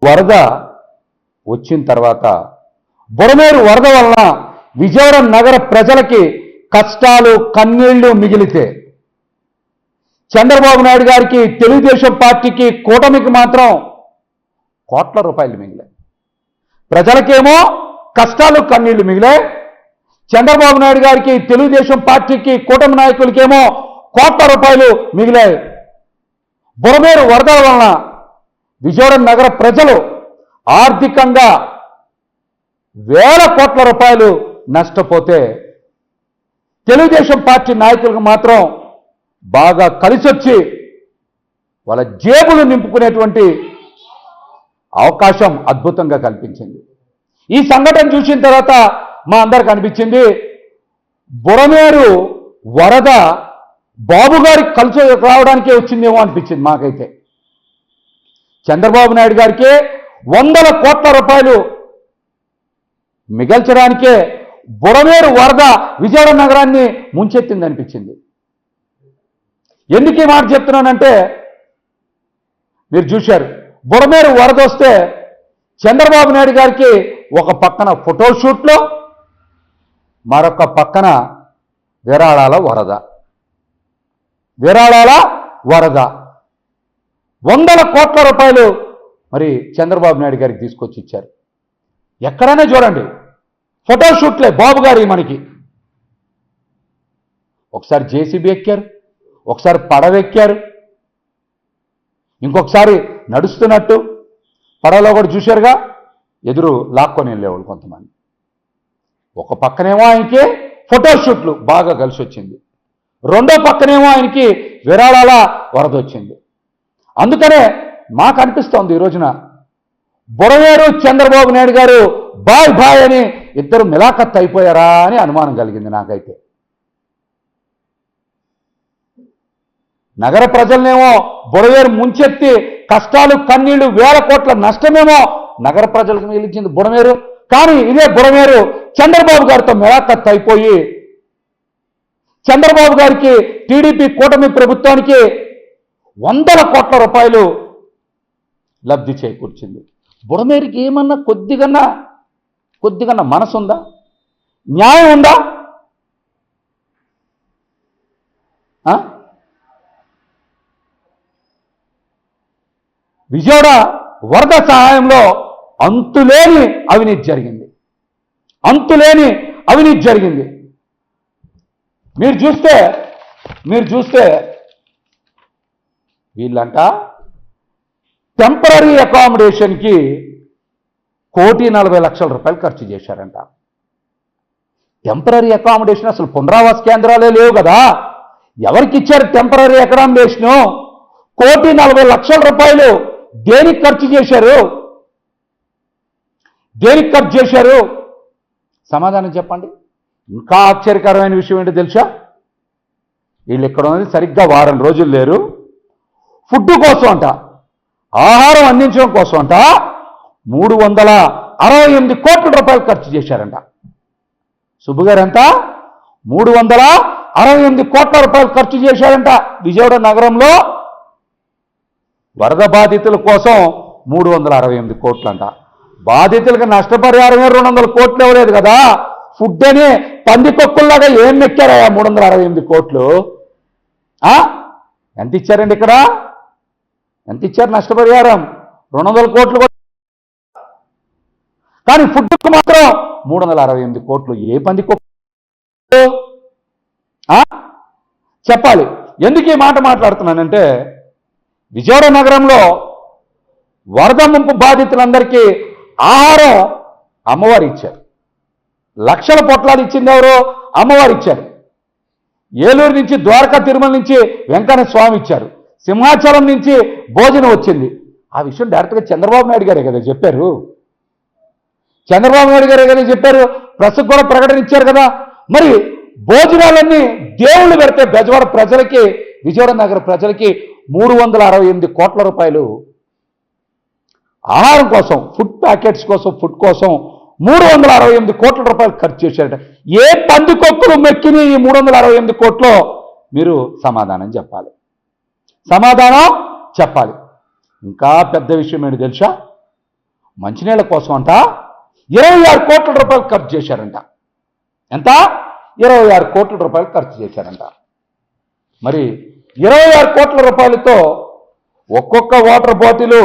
వరద వచ్చిన తర్వాత బుడమేరు వరద వలన విజయవాడ నగర ప్రజలకి కష్టాలు కన్నీళ్లు మిగిలితే చంద్రబాబు నాయుడు గారికి తెలుగుదేశం పార్టీకి కూటమికి మాత్రం కోట్ల రూపాయలు మిగిలాయి. ప్రజలకేమో కష్టాలు కన్నీళ్లు మిగిలాయి. చంద్రబాబు నాయుడు గారికి తెలుగుదేశం పార్టీకి కూటమి నాయకులకేమో కోట్ల రూపాయలు మిగిలాయి. బుడమేరు వరద వలన విజయవాడ నగర ప్రజలు ఆర్థికంగా వేల కోట్ల రూపాయలు నష్టపోతే తెలుగుదేశం పార్టీ నాయకులకు మాత్రం బాగా కలిసొచ్చి వాళ్ళ జేబులు నింపుకునేటువంటి అవకాశం అద్భుతంగా కల్పించింది. ఈ సంఘటన చూసిన తర్వాత మా అందరికి అనిపించింది బుడమేరు వరద బాబు గారికి కలిసి రావడానికే వచ్చిందేమో అనిపించింది మాకైతే. చంద్రబాబు నాయుడు గారికి వందల కోట్ల రూపాయలు మిగల్చడానికే బుడమేరు వరద విజయవాడ నగరాన్ని ముంచెత్తింది అనిపించింది. ఎందుకు ఈ మాట చెప్తున్నానంటే మీరు చూశారు, బుడమేరు వరద వస్తే చంద్రబాబు నాయుడు గారికి ఒక పక్కన ఫోటోషూట్లో మరొక పక్కన విరాళాల వరద వందల కోట్ల రూపాయలు మరి చంద్రబాబు నాయుడు గారికి తీసుకొచ్చి ఇచ్చారు. ఎక్కడైనా చూడండి ఫోటోషూట్లే బాబు గారి మనకి. ఒకసారి జేసీబీ ఎక్కారు, ఒకసారి పడవెక్కారు, ఇంకొకసారి నడుస్తున్నట్టు పడవలో కూడా చూశారుగా, ఎదురు లాక్కొని వెళ్ళేవాళ్ళు కొంతమంది. ఒక పక్కనేమో ఆయనకి ఫోటోషూట్లు బాగా కలిసి వచ్చింది, రెండో పక్కనేమో ఆయనకి విరాళాల వరద వచ్చింది. అందుకనే మాకు అనిపిస్తోంది ఈ రోజున బుడమేరు చంద్రబాబు నాయుడు గారు బాయ్ బాయ్ అని ఇద్దరు మిలాఖత్ అయిపోయారా అని అనుమానం కలిగింది నాకైతే. నగర ప్రజలనేమో బుడమేరు ముంచెత్తి కష్టాలు కన్నీళ్లు వేల కోట్ల నష్టమేమో నగర ప్రజలకు మిగిలించింది బుడమేరు. కానీ ఇదే బుడమేరు చంద్రబాబు గారితో మిలాఖత్ అయిపోయి చంద్రబాబు గారికి టీడీపీ కూటమి ప్రభుత్వానికి వందల కోట్ల రూపాయలు లబ్ధి చేకూర్చింది. బుడమేరుకి ఏమన్నా కొద్దిగన్నా మనసు ఉందా? న్యాయం ఉందా? విజయవాడ వరద సహాయంలో అంతులేని అవినీతి జరిగింది. మీరు చూస్తే వీళ్ళంట టెంపరీ అకామిడేషన్కి 1,40,00,000 ఖర్చు చేశారంట. టెంపరీ అకామిడేషన్ అసలు పునరావాస కేంద్రాలే లేవు కదా, ఎవరికి ఇచ్చారు టెంపరీ అకామిడేషను? 1,40,00,000 దేనికి ఖర్చు చేశారు? సమాధానం చెప్పండి. ఇంకా ఆశ్చర్యకరమైన విషయం ఏంటో తెలుసా? వీళ్ళు ఇక్కడ ఉన్నది సరిగ్గా వారం రోజులు లేరు. ఫుడ్ కోసం అంట, ఆహారం అందించడం కోసం అంట 368 కోట్ల రూపాయలు ఖర్చు చేశారంట. సుబ్బుగారు ఎంత? 368 కోట్ల రూపాయలు ఖర్చు చేశారంట విజయవాడ నగరంలో వరద బాధితుల కోసం. 368 కోట్లంట. బాధితులకు నష్టపరిహారమే 200 కోట్లు ఇవ్వలేదు కదా. ఫుడ్ అని పందికొక్కుల్లాగా ఏం మెక్కారా 368 కోట్లు? ఎంత ఇచ్చారండి ఇక్కడ? ఎంత ఇచ్చారు నష్టపరిహారం? 200 కోట్లు. కానీ ఫుడ్కు మాత్రం 368 కోట్లు. ఏ పందికొక్కు చెప్పాలి. ఎందుకు ఈ మాట మాట్లాడుతున్నానంటే విజయవాడ నగరంలో వరద ముంపు బాధితులందరికీ ఆహారం అమ్మవారు ఇచ్చారు. లక్షల పొట్లాలు ఇచ్చింది ఎవరు? అమ్మవారు ఇచ్చారు. ఏలూరు నుంచి ద్వారకా తిరుమల నుంచి వెంకన్న స్వామి ఇచ్చారు. సింహాచలం నుంచి భోజనం వచ్చింది. ఆ విషయం డైరెక్ట్గా చంద్రబాబు నాయుడు గారే కదా చెప్పారు. ప్రెస్కు కూడా ప్రకటన ఇచ్చారు కదా. మరి భోజనాలన్నీ దేవుళ్ళు పెడితే బెజవాడ ప్రజలకి, విజయవాడ నగర ప్రజలకి 368 కోట్ల రూపాయలు ఆహారం కోసం, ఫుడ్ ప్యాకెట్స్ కోసం, ఫుడ్ కోసం 368 కోట్ల రూపాయలు ఖర్చు చేశారట. ఏ పందికొక్కులు మెక్కిని ఈ 368 కోట్లు? మీరు సమాధానం చెప్పాలి. ఇంకా పెద్ద విషయం ఏంటి తెలుసా? మంచినీళ్ళ కోసం అంట 26 కోట్ల రూపాయలు ఖర్చు చేశారంట. ఎంత? 26 కోట్ల రూపాయలు ఖర్చు చేశారంట. మరి 26 కోట్ల రూపాయలతో ఒక్కొక్క వాటర్ బాటిల్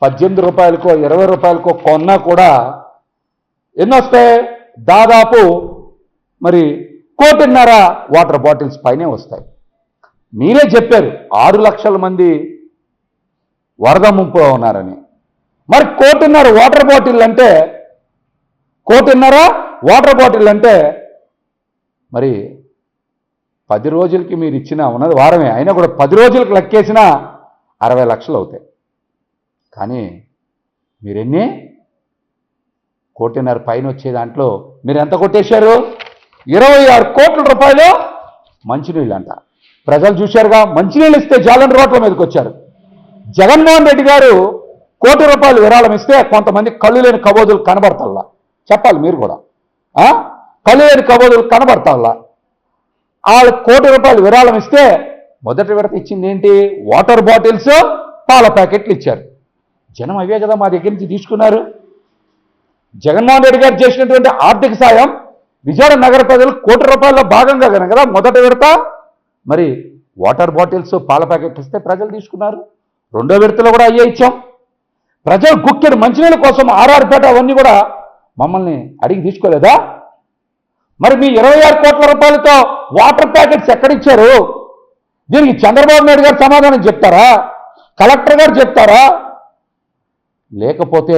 18 రూపాయలకో 20 రూపాయలకో కొన్నా కూడా ఎన్నొస్తాయి? దాదాపు మరి 1.5 వాటర్ బాటిల్స్ పైనే వస్తాయి. మీరే చెప్పారు 6 లక్షల మంది వరద ముంపులో ఉన్నారని. మరి 1.5 వాటర్ బాటిల్ అంటే 1.5 వాటర్ బాటిల్ అంటే మరి 10 రోజులకి మీరు ఇచ్చిన ఉన్నది వారమే అయినా కూడా 10 రోజులకు లెక్కేసినా 60 లక్షలు అవుతాయి. కానీ మీరెన్ని 1.5 పైన వచ్చే దాంట్లో మీరు ఎంత కొట్టేశారు? 26 కోట్ల రూపాయలు మంచినీళ్ళు అంట. ప్రజలు చూశారుగా, మంచినీళ్ళు ఇస్తే జాలని రోడ్ల మీదకి వచ్చారు. జగన్మోహన్ రెడ్డి గారు 1 కోటి రూపాయలు విరాళం ఇస్తే కొంతమంది కళ్ళు లేని కబోదులు కనబడతల్లా. చెప్పాలి మీరు కూడా, కళ్ళు లేని కబోదులు కనబడతల్లా. వాళ్ళు 1 కోటి రూపాయలు విరాళం ఇస్తే మొదటి విడత ఇచ్చింది ఏంటి? వాటర్ బాటిల్స్, పాల ప్యాకెట్లు ఇచ్చారు. జనం అవే కదా మా దగ్గర నుంచి తీసుకున్నారు. జగన్మోహన్ రెడ్డి గారు చేసినటువంటి ఆర్థిక సాయం విజయవాడ నగర ప్రజలు 1 కోటి రూపాయల భాగంగా కదా మొదటి విడత మరి వాటర్ బాటిల్స్, పాల ప్యాకెట్లు ఇస్తే ప్రజలు తీసుకున్నారు. రెండో విడతలో కూడా అయ్యే ఇచ్చాం. ప్రజలు గుక్కెడు మంచినీళ్ళ కోసం ఆర్ఆర్పేట అవన్నీ కూడా మమ్మల్ని అడిగి తీసుకోలేదా? మరి మీ 26 కోట్ల రూపాయలతో వాటర్ ప్యాకెట్స్ ఎక్కడిచ్చారు? దీనికి చంద్రబాబు నాయుడు గారు సమాధానం చెప్తారా? కలెక్టర్ గారు చెప్తారా? లేకపోతే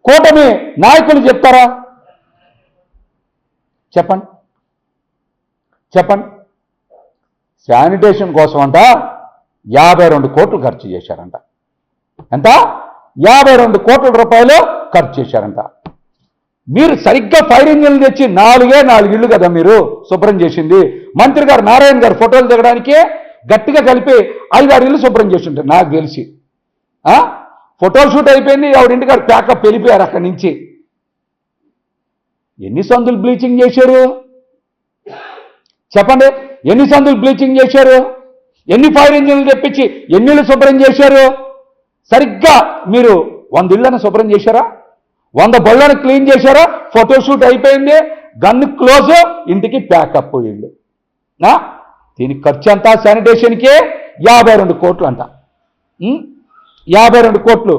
కూటమి నాయకులు చెప్తారా? చెప్పండి చెప్పండి. శానిటేషన్ కోసం అంట 52 కోట్లు ఖర్చు చేశారంట. ఎంత? 52 కోట్ల రూపాయలు ఖర్చు చేశారంట. మీరు సరిగ్గా ఫైర్ ఇంజిన్లు తెచ్చి 4 ఇళ్ళు కదా మీరు శుభ్రం చేసింది. మంత్రి గారు నారాయణ గారు ఫోటోలు దిగడానికే గట్టిగా కలిపి 5-6 ఇళ్ళు శుభ్రం చేసి ఉంటారు నాకు తెలిసి. ఫోటో షూట్ అయిపోయింది, ఆవిడింటికి గారు ప్యాకప్ వెళ్ళిపోయారు అక్కడి నుంచి. ఎన్ని సందులు బ్లీచింగ్ చేశారు చెప్పండి? ఎన్ని సందులు బ్లీచింగ్ చేశారు? ఎన్ని ఫైర్ ఇంజిన్లు తెప్పించి ఎన్నిళ్ళు శుభ్రం చేశారు? సరిగ్గా మీరు 100 ఇళ్లను శుభ్రం చేశారా? 100 బళ్ళను క్లీన్ చేశారా? ఫోటోషూట్ అయిపోయింది, గన్ను క్లోజ్, ఇంటికి ప్యాకప్ ఇల్లు. దీనికి ఖర్చు అంతా శానిటేషన్కే 52 కోట్లు అంట. 52 కోట్లు.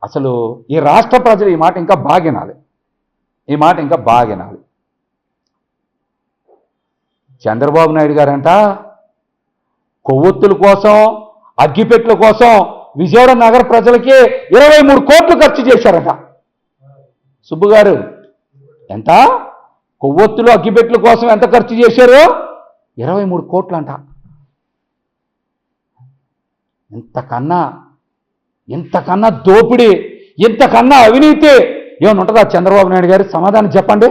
అసలు ఈ రాష్ట్ర ప్రజలు ఈ మాట ఇంకా బాగినాలి, ఈ మాట ఇంకా బాగినాలి. చంద్రబాబు నాయుడు గారంట కొవ్వొత్తుల కోసం, అగ్గిపెట్ల కోసం విజయవాడ నగర ప్రజలకి 23 కోట్లు ఖర్చు చేశారట. సుబ్బు గారు ఎంత? కొవ్వొత్తులు, అగ్గిపెట్ల కోసం ఎంత ఖర్చు చేశారు? 23 కోట్లు అంట. ఇంతకన్నా దోపిడీ, ఇంతకన్నా అవినీతి ఏమైనా ఉంటుందా చంద్రబాబు నాయుడు గారు? సమాధానం చెప్పండి.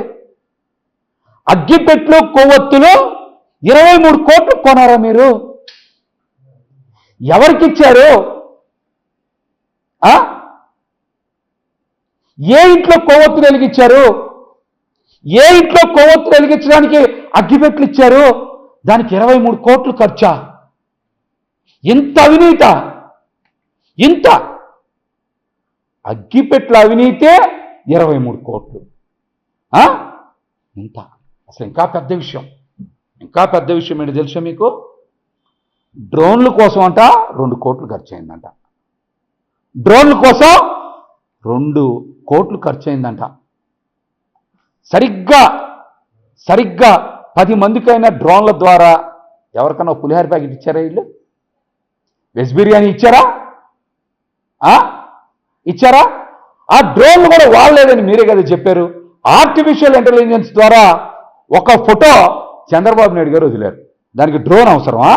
అగ్గిపెట్లు, కొవ్వొత్తులు 23 కోట్లు కొనారా మీరు? ఎవరికి ఇచ్చారు? ఏ ఇంట్లో కొవ్వొత్తులు వెలిగించారు? ఏ ఇంట్లో కొవ్వొత్తులు వెలిగించడానికి అగ్గిపెట్లు ఇచ్చారు? దానికి 23 కోట్లు ఖర్చా? ఇంత అవినీత, ఇంత అగ్గిపెట్ల అవినీతే 23 కోట్లు. ఇంత అసలు ఇంకా పెద్ద విషయం, ఇంకా పెద్ద విషయం ఏంటి తెలుసా మీకు? డ్రోన్ల కోసం అంట 2 కోట్లు ఖర్చు అయిందంట. డ్రోన్ల కోసం 2 కోట్లు ఖర్చు అయిందంట. సరిగ్గా 10 మందికైనా డ్రోన్ల ద్వారా ఎవరికైనా పులిహార ప్యాకెట్ ఇచ్చారా? వీళ్ళు వెజ్ బిర్యానీ ఇచ్చారా? ఇచ్చారా? ఆ డ్రోన్లు కూడా వాళ్ళేదని మీరే కదా చెప్పారు. ఆర్టిఫిషియల్ ఇంటెలిజెన్స్ ద్వారా ఒక ఫోటో చంద్రబాబు నాయుడు గారు వదిలారు. దానికి డ్రోన్ అవసరమా?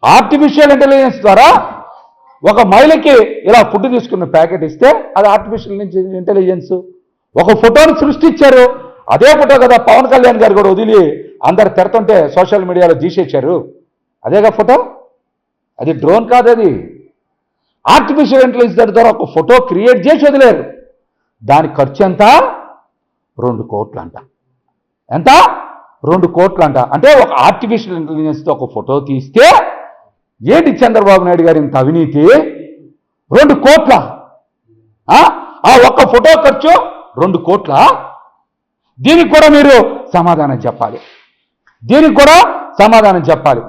ఆర్టిఫిషియల్ ఇంటెలిజెన్స్ ద్వారా ఒక మహిళకి ఇలా ఫుడ్ తీసుకున్న ప్యాకెట్ ఇస్తే అది ఆర్టిఫిషియల్ ఇంటెలిజెన్స్. ఒక ఫోటోని సృష్టించారు. అదే ఫోటో కదా పవన్ కళ్యాణ్ గారు కూడా వదిలి అందరు తిడుతుంటే సోషల్ మీడియాలో తీసేశారు. అదేగా ఫోటో, అది డ్రోన్ కాదు, అది ఆర్టిఫిషియల్ ఇంటెలిజెన్స్ ద్వారా ఒక ఫోటో క్రియేట్ చేసి వదిలేరు. దాని ఖర్చు ఎంత? 2 కోట్లు అంట. ఎంత? 2 కోట్లు అంట. అంటే ఒక ఆర్టిఫిషియల్ ఇంటెలిజెన్స్తో ఒక ఫోటో తీస్తే ఏంటి చంద్రబాబు నాయుడు గారు ఇంత అవినీతి? 2 కోట్ల. ఫోటో ఖర్చు 2 కోట్ల. దీనికి కూడా మీరు సమాధానం చెప్పాలి.